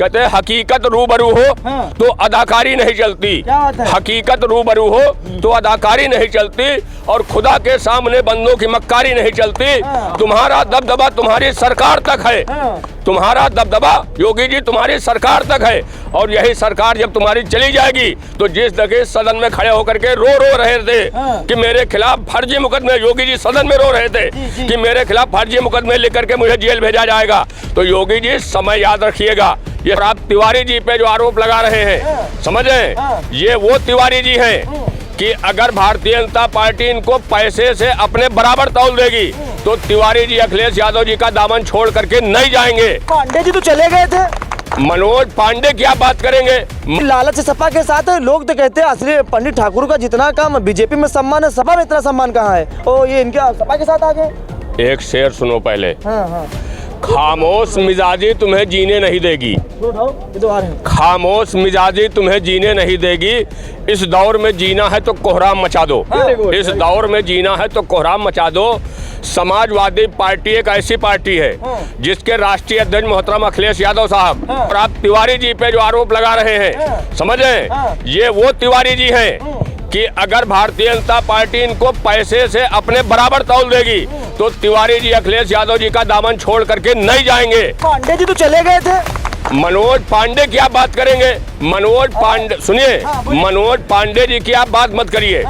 कहते हैं हकीकत रूबरू हो तो अदाकारी नहीं चलती। हकीकत रूबरू हो तो अदाकारी नहीं चलती और खुदा के सामने बंदों की मक्कारी नहीं चलती। तुम्हारा दबदबा तुम्हारी सरकार तक है। तुम्हारा दबदबा योगी जी तुम्हारी सरकार तक है और यही सरकार जब तुम्हारी चली जाएगी तो जिस जगह सदन में खड़े होकर के रो रहे थे कि मेरे खिलाफ फर्जी मुकदमे, योगी जी सदन में रो रहे थे कि मेरे खिलाफ फर्जी मुकदमे लेकर के मुझे जेल भेजा जाएगा। तो योगी जी समय याद रखिएगा, ये आप तिवारी जी पे जो आरोप लगा रहे हैं, समझे, ये वो तिवारी जी हैं कि अगर भारतीय जनता पार्टी इनको पैसे से अपने बराबर तौल देगी तो तिवारी जी अखिलेश यादव जी का दामन छोड़ करके नहीं जाएंगे। पांडे जी तो चले गए थे, मनोज पांडे क्या बात करेंगे। लालच से सपा के साथ है। लोग तो कहते हैं असली पंडित ठाकुर का जितना काम बीजेपी में सम्मान है, सपा में इतना सम्मान कहाँ है। ओ ये इनके सपा के साथ आ गए। एक शेर सुनो पहले। हाँ। खामोश मिजाजी तुम्हें जीने नहीं देगी। खामोश मिजाजी तुम्हें जीने नहीं देगी। इस दौर में जीना है तो कोहराम मचा दो। इस दौर में जीना है तो कोहराम मचा दो। समाजवादी पार्टी एक ऐसी पार्टी है जिसके राष्ट्रीय अध्यक्ष मोहतरम अखिलेश यादव साहब और आप तिवारी जी पे जो आरोप लगा रहे हैं, समझे, ये वो तिवारी जी हैं कि अगर भारतीय जनता पार्टी इनको पैसे से अपने बराबर तौल देगी तो तिवारी जी अखिलेश यादव जी का दामन छोड़ करके नहीं जाएंगे। पांडे जी तो चले गए थे। मनोज पांडे की आप बात करेंगे। मनोज पांडे सुनिए, मनोज पांडे जी की आप बात मत करिए।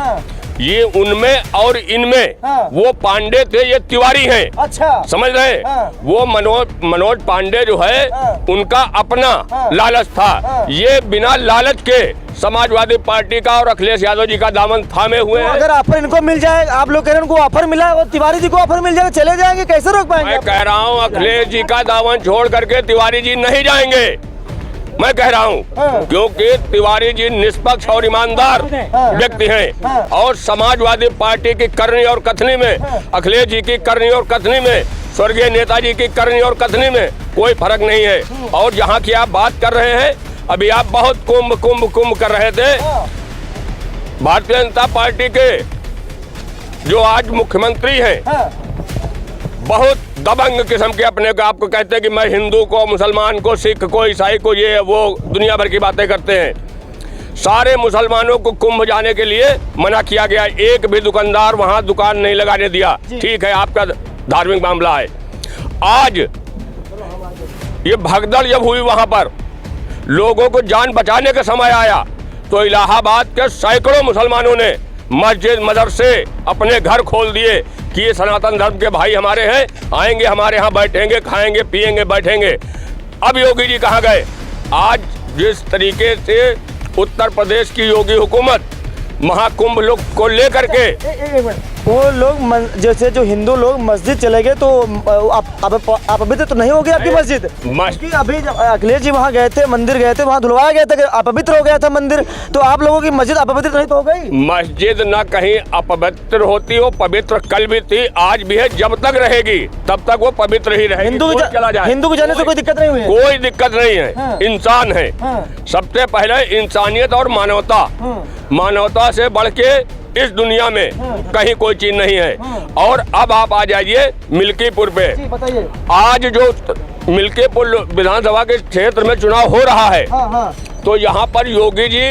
ये उनमें और इनमें वो पांडे थे, ये तिवारी हैं। अच्छा, समझ रहे हैं। वो मनोज पांडे जो है उनका अपना लालच था। ये बिना लालच के समाजवादी पार्टी का और अखिलेश यादव जी का दामन थामे हुए हैं। अगर ऑफर इनको मिल जाए, आप लोग कह रहे हैं उनको ऑफर मिला और तिवारी जी को ऑफर मिल जाएगा, चले जाएंगे, कैसे रोक पाएंगे? मैं कह रहा हूँ अखिलेश जी का दामन छोड़ करके तिवारी जी नहीं जाएंगे। मैं कह रहा हूँ क्योंकि तिवारी जी निष्पक्ष और ईमानदार व्यक्ति हैं और समाजवादी पार्टी की करनी और कथनी में, अखिलेश जी की करनी और कथनी में, स्वर्गीय नेताजी की करनी और कथनी में कोई फर्क नहीं है। और जहाँ की आप बात कर रहे हैं, अभी आप बहुत कुंभ कर रहे थे। भारतीय जनता पार्टी के जो आज मुख्यमंत्री हैं बहुत दबंग किस्म के अपने को आपको कहते हैं कि मैं हिंदू को, मुसलमान को, सिख को, ईसाई को, ये वो दुनिया भर की बातें करते हैं। सारे मुसलमानों को कुंभ जाने के लिए मना किया गया। एक भी दुकानदार वहां दुकान नहीं लगाने दिया। ठीक है, आपका धार्मिक मामला है। आज ये भगदड़ जब हुई, वहां पर लोगों को जान बचाने का समय आया तो इलाहाबाद के सैकड़ों मुसलमानों ने मस्जिद मदरसे अपने घर खोल दिए कि ये सनातन धर्म के भाई हमारे हैं, आएंगे हमारे यहाँ, बैठेंगे, खाएंगे, पिएंगे, बैठेंगे। अब योगी जी कहाँ गए? आज जिस तरीके से उत्तर प्रदेश की योगी हुकूमत महाकुंभ लोग को लेकर के, वो लोग जैसे जो हिंदू लोग मस्जिद चले गए तो अपवित्र तो नहीं हो गया आपकी मस्जिद? अभी अखिलेश जी वहाँ गए थे, मंदिर गए थे, वहाँ धुलवाया गया था, अपवित्र हो गया था मंदिर, तो आप लोगों की मस्जिद अपवित्र नहीं तो हो गई? मस्जिद न कहीं अपवित्र होती हो, पवित्र कल भी थी, आज भी है, जब तक रहेगी तब तक वो पवित्र ही रहेगी। हिंदू को जाने से कोई दिक्कत नहीं हुई? कोई दिक्कत नहीं है। इंसान है, सबसे पहले इंसानियत और मानवता, मानवता से बढ़ के इस दुनिया में कहीं कोई चीज नहीं है। और अब आप आ जाइए मिल्कीपुर पे। आज जो मिल्कीपुर विधानसभा के क्षेत्र में चुनाव हो रहा है, तो यहाँ पर योगी जी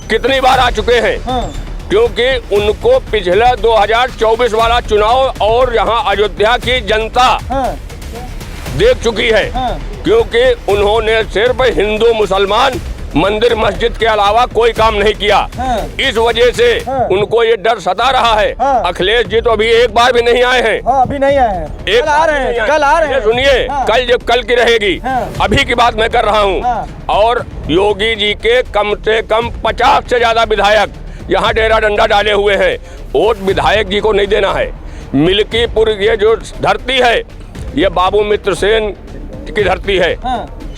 कितनी बार आ चुके हैं, क्योंकि उनको पिछला 2024 वाला चुनाव और यहाँ अयोध्या की जनता देख चुकी है, क्योंकि उन्होंने सिर्फ हिंदू मुसलमान मंदिर मस्जिद के अलावा कोई काम नहीं किया। इस वजह से उनको ये डर सता रहा है। अखिलेश जी तो अभी एक बार भी नहीं आए हैं। अभी नहीं आए हैं, कल आ रहे हैं। सुनिए, कल जब कल की रहेगी, अभी की बात मैं कर रहा हूँ। और योगी जी के कम से कम 50 से ज्यादा विधायक यहाँ डेरा डंडा डाले हुए हैं। वोट विधायक जी को नहीं देना है। मिल्कीपुर ये जो धरती है, ये बाबू मित्र सेन की धरती है,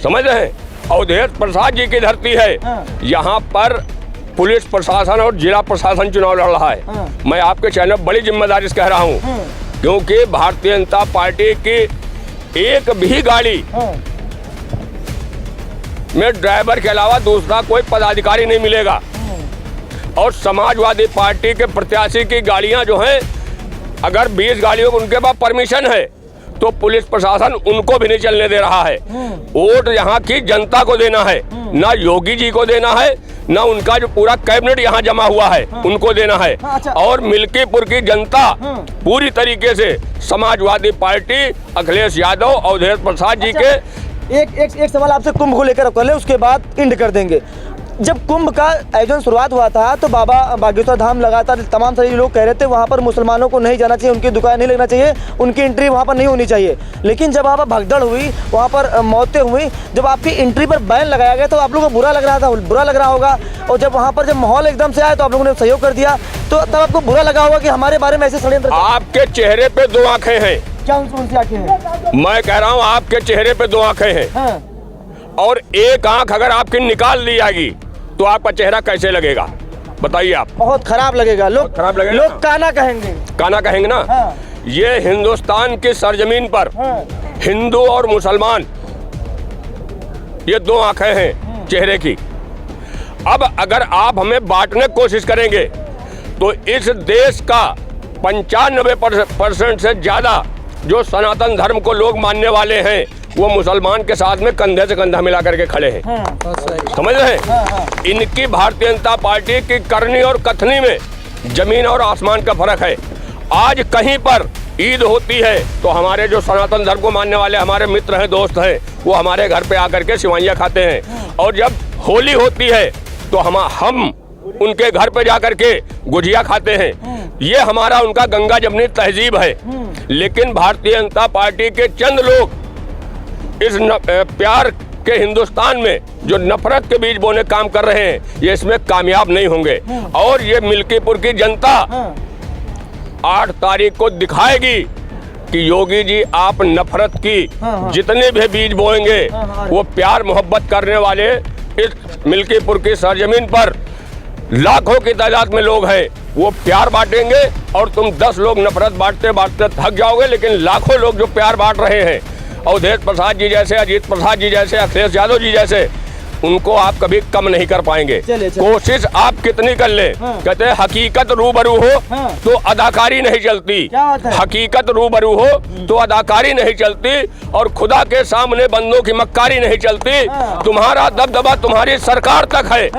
समझ रहे हैं, अवधेश प्रसाद जी की धरती है। यहाँ पर पुलिस प्रशासन और जिला प्रशासन चुनाव लड़ रहा है। मैं आपके चैनल बड़ी जिम्मेदारी से कह रहा हूँ, क्योंकि भारतीय जनता पार्टी की एक भी गाड़ी में ड्राइवर के अलावा दूसरा कोई पदाधिकारी नहीं मिलेगा। और समाजवादी पार्टी के प्रत्याशी की गाड़ियां जो हैं, अगर 20 गाड़ियों को उनके पास परमिशन है तो पुलिस प्रशासन उनको भी नहीं चलने दे रहा है। वोट यहाँ की जनता को देना है, ना योगी जी को देना है, ना उनका जो पूरा कैबिनेट यहाँ जमा हुआ है उनको देना है। अच्छा। और मिल्कीपुर की जनता पूरी तरीके से समाजवादी पार्टी अखिलेश यादव अवधेश प्रसाद जी के। एक सवाल आपसे कुंभ को लेकर कर ले, उसके बाद इंड कर देंगे। जब कुंभ का आयोजन शुरुआत हुआ था तो बाबा बागेश्वर धाम लगातार तमाम सारे लोग कह रहे थे वहाँ पर मुसलमानों को नहीं जाना चाहिए, उनकी दुकान नहीं लगना चाहिए, उनकी एंट्री वहाँ पर नहीं होनी चाहिए। लेकिन जब वहाँ पर भगदड़ हुई, वहाँ पर मौतें हुई, जब आपकी एंट्री पर बैन लगाया गया तो आप लोगों को बुरा लग रहा होगा। और जब वहाँ पर जब माहौल एकदम से आया तो आप लोगों ने सहयोग कर दिया, तो तब आपको बुरा लगा होगा कि हमारे बारे में ऐसे षड्यंत्र। आपके चेहरे पे दो आंखें हैं। क्या उनकी आंखें हैं? मैं कह रहा हूँ आपके चेहरे पे दो आंखें हैं और एक आंख अगर आपकी निकाल दी जाएगी तो आपका चेहरा कैसे लगेगा बताइए आप। बहुत खराब लगेगा, लोग खराब लगेगा, लोग काना कहेंगे। काना कहेंगे ना। ये हिंदुस्तान की सरजमीन पर हिंदू और मुसलमान ये दो आंखें हैं चेहरे की। अब अगर आप हमें बांटने की कोशिश करेंगे तो इस देश का 95% से ज्यादा जो सनातन धर्म को लोग मानने वाले हैं वो मुसलमान के साथ में कंधे से कंधा मिला करके खड़े हैं। समझ रहे हैं? इनकी भारतीय जनता पार्टी की करनी और कथनी में जमीन और आसमान का फर्क है। आज कहीं पर ईद होती है तो हमारे जो सनातन धर्म को मानने वाले हमारे मित्र हैं, दोस्त हैं, वो हमारे घर पे आकर के सिवाइयाँ खाते हैं। और जब होली होती है तो हम उनके घर पे जाकर के गुजिया खाते हैं। ये हमारा उनका गंगा जमनी तहजीब है। लेकिन भारतीय जनता पार्टी के चंद लोग इस प्यार के हिंदुस्तान में जो नफरत के बीज बोने काम कर रहे हैं, ये इसमें कामयाब नहीं होंगे। और ये मिल्कीपुर की जनता 8 तारीख को दिखाएगी कि योगी जी आप नफरत की जितने भी बीज बोएंगे वो प्यार मोहब्बत करने वाले इस मिल्कीपुर की सरजमीन पर लाखों की तादाद में लोग हैं, वो प्यार बांटेंगे और तुम 10 लोग नफरत बांटते बांटते थक जाओगे। लेकिन लाखों लोग जो प्यार बांट रहे हैं, अवधेश प्रसाद जी जैसे, अजीत प्रसाद जी जैसे, अखिलेश यादव जी जैसे, उनको आप कभी कम नहीं कर पाएंगे। कोशिश आप कितनी कर ले। कहते हैं हकीकत रूबरू हो तो अदाकारी नहीं चलती। हकीकत रूबरू हो तो अदाकारी नहीं चलती और खुदा के सामने बंदों की मक्कारी नहीं चलती। तुम्हारा दबदबा तुम्हारी सरकार तक है।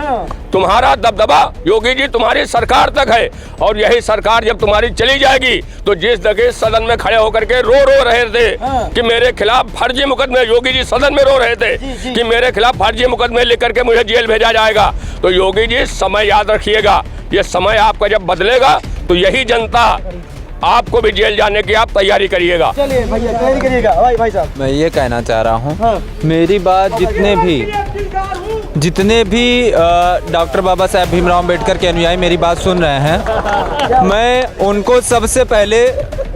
तुम्हारा दबदबा योगी जी तुम्हारी सरकार तक है। और यही सरकार जब तुम्हारी चली जाएगी तो जिस जगह सदन में खड़े होकर के रो रहे थे कि मेरे खिलाफ फर्जी मुकदमे, योगी जी सदन में रो रहे थे कि मेरे खिलाफ फर्जी मुकदमे लेकर के मुझे जेल भेजा जाएगा। तो योगी जी समय याद रखिएगा, ये समय आपका जब बदलेगा तो यही जनता आपको भी जेल जाने की आप तैयारी करिएगा। चलिए भैया तैयारी करिएगा। भाई साहब मैं ये कहना चाह रहा हूँ, मेरी बात जितने भी डॉक्टर बाबा साहेब भीमराव अंबेडकर के अनुयायी मेरी बात सुन रहे हैं, मैं उनको सबसे पहले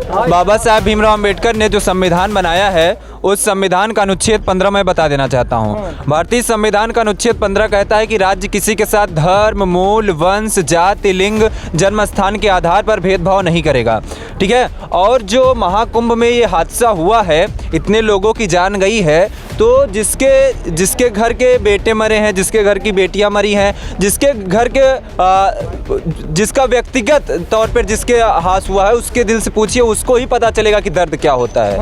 बाबा साहेब भीमराव अंबेडकर ने जो संविधान बनाया है उस संविधान का अनुच्छेद 15 मैं बता देना चाहता हूँ। भारतीय संविधान का अनुच्छेद 15 कहता है कि राज्य किसी के साथ धर्म, मूल, वंश, जाति, लिंग, जन्म स्थान के आधार पर भेदभाव नहीं करेगा। ठीक है। और जो महाकुंभ में ये हादसा हुआ है, इतने लोगों की जान गई है, तो जिसके घर के बेटे मरे हैं, जिसके घर की बेटियां मरी हैं, जिसके घर के जिसका व्यक्तिगत तौर पर जिसके हास हुआ है, उसके दिल से पूछिए, उसको ही पता चलेगा कि दर्द क्या होता है।